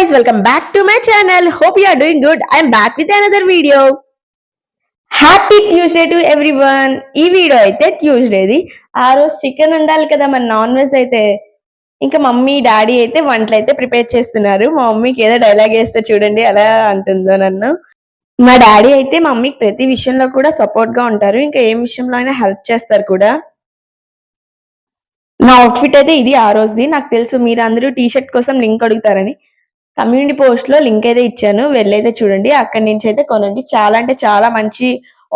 guys, welcome back to my channel. Hope you are doing good. I am back with another video. Happy Tuesday to everyone. ఈ video అయితే ట్యూస్డేది. ఆ రోజు chicken ఉండాలి కదా మన non veg అయితే. ఇంకా మమ్మీ డాడీ అయితే వంటలు అయితే ప్రిపేర్ చేస్తున్నారు. మా మమ్మీకి ఏదో డైలాగ్ వేస్తే చూడండి ఎలా అంటుందో నన్ను. మా డాడీ అయితే మమ్మీకి ప్రతి విషయంలో కూడా సపోర్ట్ గా ఉంటారు. ఇంకా ఏం విషయంలో అయినా హెల్ప్ చేస్తారు కూడా. నా అవుట్ఫిట్ అయితే ఇది ఆ రోజుది. నాకు తెలుసు మీరు అందరూ టీ షర్ట్ కోసం లింక్ అడుగుతారని. కమ్యూనిటీ పోస్ట్ లో లింక్ అయితే ఇచ్చాను, వెళ్ళైతే చూడండి. అక్కడి నుంచి అయితే కొనండి. చాలా అంటే చాలా మంచి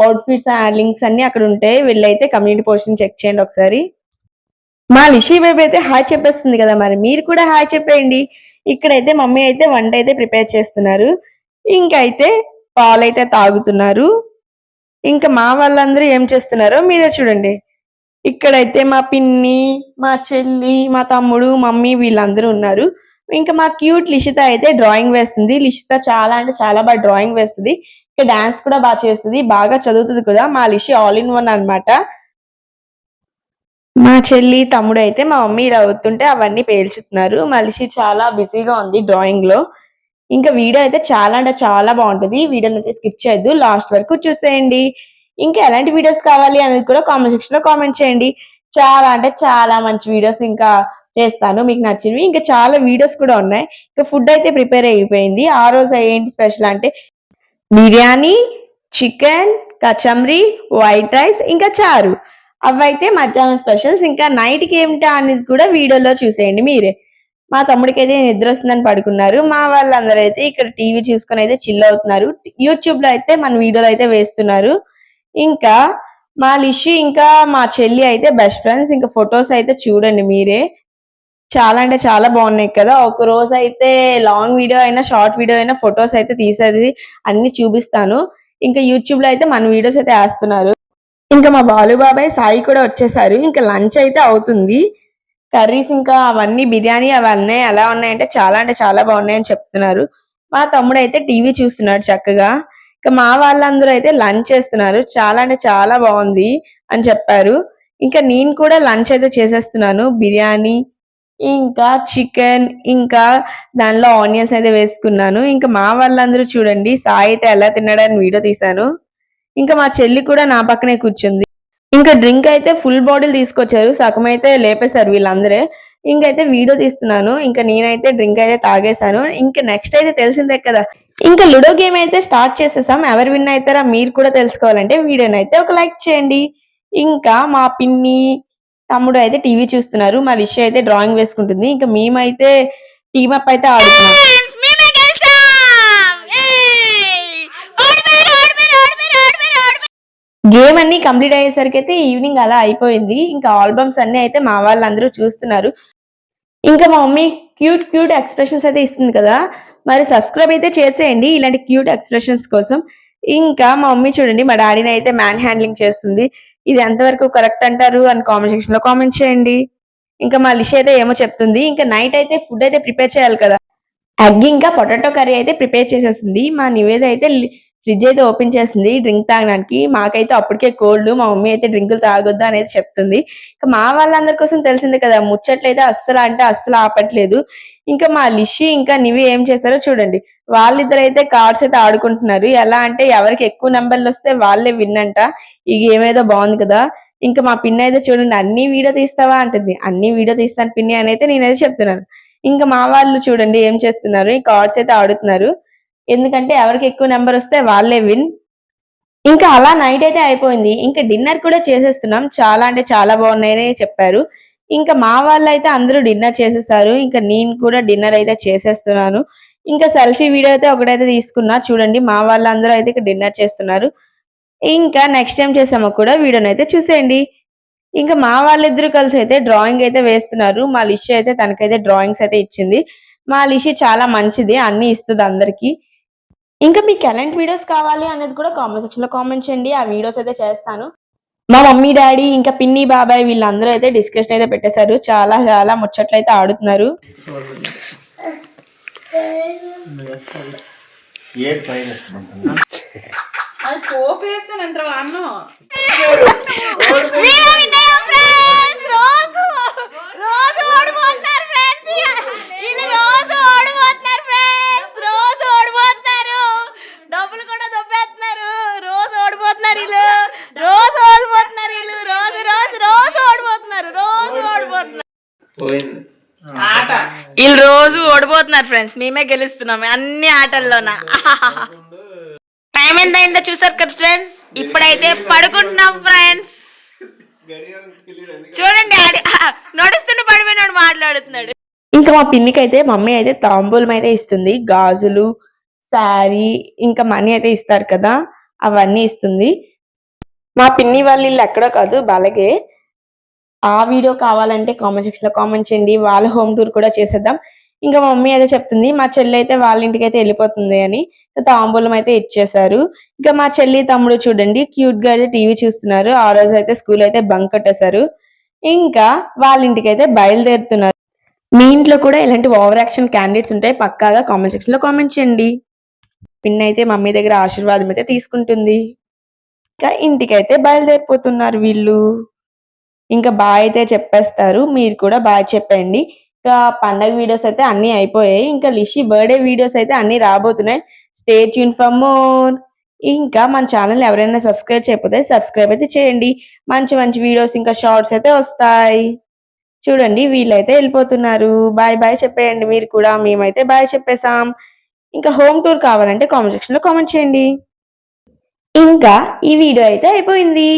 అవుట్ఫిట్స్ లింక్స్ అన్ని అక్కడ ఉంటాయి. వెళ్ళైతే కమ్యూనిటీ పోస్ట్ ని చెక్ చేయండి ఒకసారి. మా లిషి బేబీ అయితే హాయ్ చెప్పేస్తుంది కదా, మరి మీరు కూడా హాయ్ చెప్పేయండి. ఇక్కడైతే మమ్మీ అయితే వంట అయితే ప్రిపేర్ చేస్తున్నారు. ఇంకైతే పాలైతే తాగుతున్నారు. ఇంకా మా వాళ్ళందరూ ఏం చేస్తున్నారో మీరే చూడండి. ఇక్కడైతే మా పిన్ని, మా చెల్లి, మా తమ్ముడు, మమ్మీ వీళ్ళందరూ ఉన్నారు. ఇంకా మా క్యూట్ లిషిత అయితే డ్రాయింగ్ వేస్తుంది. లిషిత చాలా అంటే చాలా బాగా డ్రాయింగ్ వేస్తుంది. ఇంకా డాన్స్ కూడా బాగా చేస్తుంది, బాగా చదువుతుంది కూడా. మా లిషి ఆల్ ఇన్ వన్ అన్నమాట. మా చెల్లి తమ్ముడు అయితే మా మమ్మీ ఇలా అవుతుంటే అవన్నీ పేల్చుతున్నారు. మా లిషి చాలా బిజీగా ఉంది డ్రాయింగ్ లో. ఇంకా వీడియో అయితే చాలా అంటే చాలా బాగుంటుంది. వీడియోని అయితే స్కిప్ చేయొద్దు, లాస్ట్ వరకు చూసేయండి. ఇంకా ఎలాంటి వీడియోస్ కావాలి అనేది కూడా కామెంట్ సెక్షన్ లో కామెంట్ చేయండి. చాలా అంటే చాలా మంచి వీడియోస్ ఇంకా చేస్తాను మీకు నచ్చినవి. ఇంకా చాలా వీడియోస్ కూడా ఉన్నాయి. ఇంకా ఫుడ్ అయితే ప్రిపేర్ అయిపోయింది. ఆ రోజు ఏంటి స్పెషల్ అంటే బిర్యానీ, చికెన్, కచమ్రీ, వైట్ రైస్, ఇంకా చారు. అవైతే మధ్యాహ్నం స్పెషల్స్. ఇంకా నైట్ కి ఏమిటా అనేది కూడా వీడియోలో చూసేయండి మీరే. మా తమ్ముడికి అయితే నిద్ర వస్తుందని పడుకున్నారు. మా వాళ్ళందరూ అయితే ఇక్కడ టీవీ చూసుకొని అయితే చిల్ అవుతున్నారు. యూట్యూబ్ లో అయితే మన వీడియోలు అయితే వేస్తున్నారు. ఇంకా మా లిషి ఇంకా మా చెల్లి అయితే బెస్ట్ ఫ్రెండ్స్. ఇంకా ఫొటోస్ అయితే చూడండి మీరే. చాలా అంటే చాలా బాగున్నాయి కదా. ఒక రోజు అయితే లాంగ్ వీడియో అయినా షార్ట్ వీడియో అయినా ఫొటోస్ అయితే తీసేది అన్ని చూపిస్తాను. ఇంకా యూట్యూబ్ లో అయితే మన వీడియోస్ అయితే వేస్తున్నారు. ఇంకా మా బాలు బాబాయ్ సాయి కూడా వచ్చేసారు. ఇంకా లంచ్ అయితే అవుతుంది. కర్రీస్ ఇంకా అవన్నీ బిర్యానీ అవన్నీ ఎలా ఉన్నాయంటే చాలా అంటే చాలా బాగున్నాయని చెప్తున్నారు. మా తమ్ముడు అయితే టీవీ చూస్తున్నాడు చక్కగా. ఇంకా మా వాళ్ళందరూ అయితే లంచ్ చేస్తున్నారు. చాలా అంటే చాలా బాగుంది అని చెప్పారు. ఇంకా నేను కూడా లంచ్ అయితే చేసేస్తున్నాను. బిర్యానీ, ఇంకా చికెన్, ఇంకా దానిలో ఆనియన్స్ అయితే వేసుకున్నాను. ఇంకా మా వాళ్ళందరూ చూడండి సాయి అయితే ఎలా తిన్నాడని వీడియో తీశాను. ఇంకా మా చెల్లి కూడా నా పక్కనే కూర్చుంది. ఇంకా డ్రింక్ అయితే ఫుల్ బాటిల్ తీసుకొచ్చారు. సగం అయితే లేపేశారు వీళ్ళందరే. ఇంకైతే వీడియో తీస్తున్నాను. ఇంకా నేనైతే డ్రింక్ అయితే తాగేశాను. ఇంకా నెక్స్ట్ అయితే తెలిసిందే కదా, ఇంకా లుడో గేమ్ అయితే స్టార్ట్ చేసేసాం. ఎవరు విన్ అవుతారా మీరు కూడా తెలుసుకోవాలంటే వీడియోని అయితే ఒక లైక్ చేయండి. ఇంకా మా పిన్ని తమ్ముడు అయితే టీవీ చూస్తున్నారు. మా లిషి అయితే డ్రాయింగ్ వేసుకుంటుంది. ఇంకా మేమైతే టీమ్ అప్ అయితే ఆడుతున్నాం. గేమ్ అన్ని కంప్లీట్ అయ్యేసరికి అయితే ఈవినింగ్ అలా అయిపోయింది. ఇంకా ఆల్బమ్స్ అన్ని అయితే మా వాళ్ళందరూ చూస్తున్నారు. ఇంకా మా మమ్మీ క్యూట్ క్యూట్ ఎక్స్ప్రెషన్స్ అయితే ఇస్తుంది కదా, మరి సబ్స్క్రైబ్ అయితే చేసేయండి ఇలాంటి క్యూట్ ఎక్స్ప్రెషన్స్ కోసం. ఇంకా మా మమ్మీ చూడండి మా డాడీని అయితే మ్యాన్ హ్యాండ్లింగ్ చేస్తుంది. ఇది ఎంతవరకు కరెక్ట్ అంటారు అని కామెంట్ సెక్షన్ లో కామెంట్ చేయండి. ఇంకా మా లిషి అయితే ఏమో చెప్తుంది. ఇంకా నైట్ అయితే ఫుడ్ అయితే ప్రిపేర్ చేయాలి కదా. ఎగ్ ఇంకా పొటాటో కర్రీ అయితే ప్రిపేర్ చేసేసింది. మా నివేద అయితే ఫ్రిడ్జ్ అయితే ఓపెన్ చేసింది డ్రింక్ తాగడానికి. మాకైతే అప్పటికే కోల్డ్. మా మమ్మీ అయితే డ్రింకులు తాగొద్దు అనేది చెప్తుంది. ఇంకా మా వాళ్ళందరి కోసం తెలిసిందే కదా, ముచ్చట్లయితే అస్సలు అంటే అస్సలు ఆపట్లేదు. ఇంకా మా లిషి ఇంకా నివి ఏం చేస్తారో చూడండి. వాళ్ళిద్దరు అయితే కార్డ్స్ అయితే ఆడుకుంటున్నారు. ఎలా అంటే ఎవరికి ఎక్కువ నెంబర్లు వస్తే వాళ్ళే విన్ అంట. ఈ గేమ్ ఏదో బాగుంది కదా. ఇంకా మా పిన్ని అయితే చూడండి అన్ని వీడియో తీస్తావా అంటుంది. అన్ని వీడియో తీస్తాను పిన్ని అని అయితే నేనైతే చెప్తున్నాను. ఇంకా మా వాళ్ళు చూడండి ఏం చేస్తున్నారు, ఈ కార్డ్స్ అయితే ఆడుతున్నారు. ఎందుకంటే ఎవరికి ఎక్కువ నెంబర్ వస్తే వాళ్ళే విన్. ఇంకా అలా నైట్ అయితే అయిపోయింది. ఇంకా డిన్నర్ కూడా చేసేస్తున్నాం. చాలా అంటే చాలా బాగున్నాయని చెప్పారు. ఇంకా మా వాళ్ళు అయితే అందరూ డిన్నర్ చేసేసారు. ఇంకా నేను కూడా డిన్నర్ అయితే చేసేస్తున్నాను. ఇంకా సెల్ఫీ వీడియో అయితే ఒకటైతే తీసుకున్నా చూడండి. మా వాళ్ళందరూ అయితే ఇక్కడ డిన్నర్ చేస్తున్నారు. ఇంకా నెక్స్ట్ టైం చేసామో కూడా వీడియోని అయితే చూసేయండి. ఇంకా మా వాళ్ళిద్దరూ కలిసి అయితే డ్రాయింగ్ అయితే వేస్తున్నారు. మా లిషి అయితే తనకైతే డ్రాయింగ్స్ అయితే ఇచ్చింది. మా లిషి చాలా మంచిది, అన్ని ఇస్తుంది అందరికి. ఇంకా మీకు ఎలాంటి వీడియోస్ కావాలి అనేది కూడా కామెంట్ సెక్షన్ లో కామెంట్ చేయండి. ఆ వీడియోస్ అయితే చేస్తాను. మా మమ్మీ డాడీ ఇంకా పిన్ని బాబాయ్ వీళ్ళందరూ అయితే డిస్కషన్ అయితే పెట్టేశారు. చాలా చాలా ముచ్చట్లు అయితే ఆడుతున్నారు. వీళ్ళు రోజు ఓడిపోతున్నారు ఫ్రెండ్స్, మేమే గెలుస్తున్నాం అన్ని ఆటల్లోన. టైం ఎంత అయిందో చూసారు కదా ఫ్రెండ్స్, ఇప్పుడైతే పడుకుంటున్నాం ఫ్రెండ్స్. చూడండి నడుస్తుంటే పడిపోయినాడు మాట్లాడుతున్నాడు. ఇంకా మా పిన్నికి అయితే మమ్మీ అయితే తాంబూలం అయితే ఇస్తుంది, గాజులు, శారీ, ఇంకా మనీ అయితే ఇస్తారు కదా, అవన్నీ ఇస్తుంది. మా పిన్ని వాళ్ళ ఇల్లు ఎక్కడో కాదు, బాలగే. ఆ వీడియో కావాలంటే కామెంట్ సెక్షన్ లో కామెంట్ చేయండి, వాళ్ళ హోమ్ టూర్ కూడా చేసేద్దాం. ఇంకా మా మమ్మీ అయితే చెప్తుంది మా చెల్లి అయితే వాళ్ళ ఇంటికి అయితే వెళ్ళిపోతుంది అని, తాంబూలం అయితే ఇచ్చేసారు. ఇంకా మా చెల్లి తమ్ముడు చూడండి క్యూట్ గా అయితే టీవీ చూస్తున్నారు. ఆ రోజు అయితే స్కూల్ అయితే బంక్ కొట్టేశారు. ఇంకా వాళ్ళ ఇంటికి అయితే బయలుదేరుతున్నారు. మీ ఇంట్లో కూడా ఇలాంటి ఓవర్ యాక్షన్ క్యాండిడేట్స్ ఉంటే పక్కాగా కామెంట్ సెక్షన్ లో కామెంట్ చేయండి. పిన్ అయితే మమ్మీ దగ్గర ఆశీర్వాదం అయితే తీసుకుంటుంది. ఇంకా ఇంటికైతే బయలుదేరిపోతున్నారు వీళ్ళు. ఇంకా బాయ్ అయితే చెప్పేస్తారు, మీరు కూడా బాయ్ చెప్పండి. ఇంకా పండగ వీడియోస్ అయితే అన్ని అయిపోయాయి, ఇంకా లిషి బర్త్డే వీడియోస్ అయితే అన్ని రాబోతున్నాయి. Stay tune for more. ఇంకా మన ఛానల్ ఎవరైనా సబ్స్క్రైబ్ చేయకపోతే సబ్స్క్రైబ్ అయితే చేయండి, మంచి మంచి వీడియోస్ ఇంకా షార్ట్స్ అయితే వస్తాయి. చూడండి వీళ్ళైతే వెళ్ళిపోతున్నారు. బాయ్ బాయ్ చెప్పేయండి మీరు కూడా, మేమైతే బాయ్ చెప్పేసాం. ఇంకా హోమ్ టూర్ కావాలంటే కామెంట్ సెక్షన్ లో కామెంట్ చేయండి. ఇంకా ఈ వీడియో అయితే అయిపోయింది.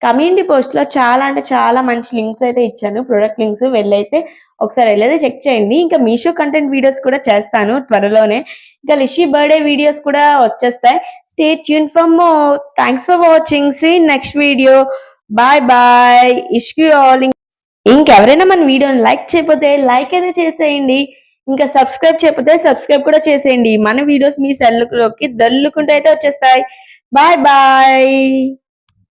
కమ్యూనిటీ పోస్ట్ లో చాలా అంటే చాలా మంచి లింక్స్ అయితే ఇచ్చాను, ప్రొడక్ట్ లింక్స్, వెళ్ళైతే ఒకసారి వెళ్ళైతే చెక్ చేయండి. ఇంకా మీషో కంటెంట్ వీడియోస్ కూడా చేస్తాను త్వరలోనే. ఇంకా లిషి బర్త్డే వీడియోస్ కూడా వచ్చేస్తాయి. Stay tune for more. Thanks for watching. See next video. Bye bye. ఇష్క్ యూ ఆల్. ఇంకెవరైనా మన వీడియోని లైక్ చేయకపోతే లైక్ అయితే చేసేయండి. ఇంకా సబ్స్క్రైబ్ చేయకపోతే సబ్స్క్రైబ్ కూడా చేసేయండి. మన వీడియోస్ మీ సెల్లులోకి దల్లుకుంటూ అయితే వచ్చేస్తాయి. Bye bye.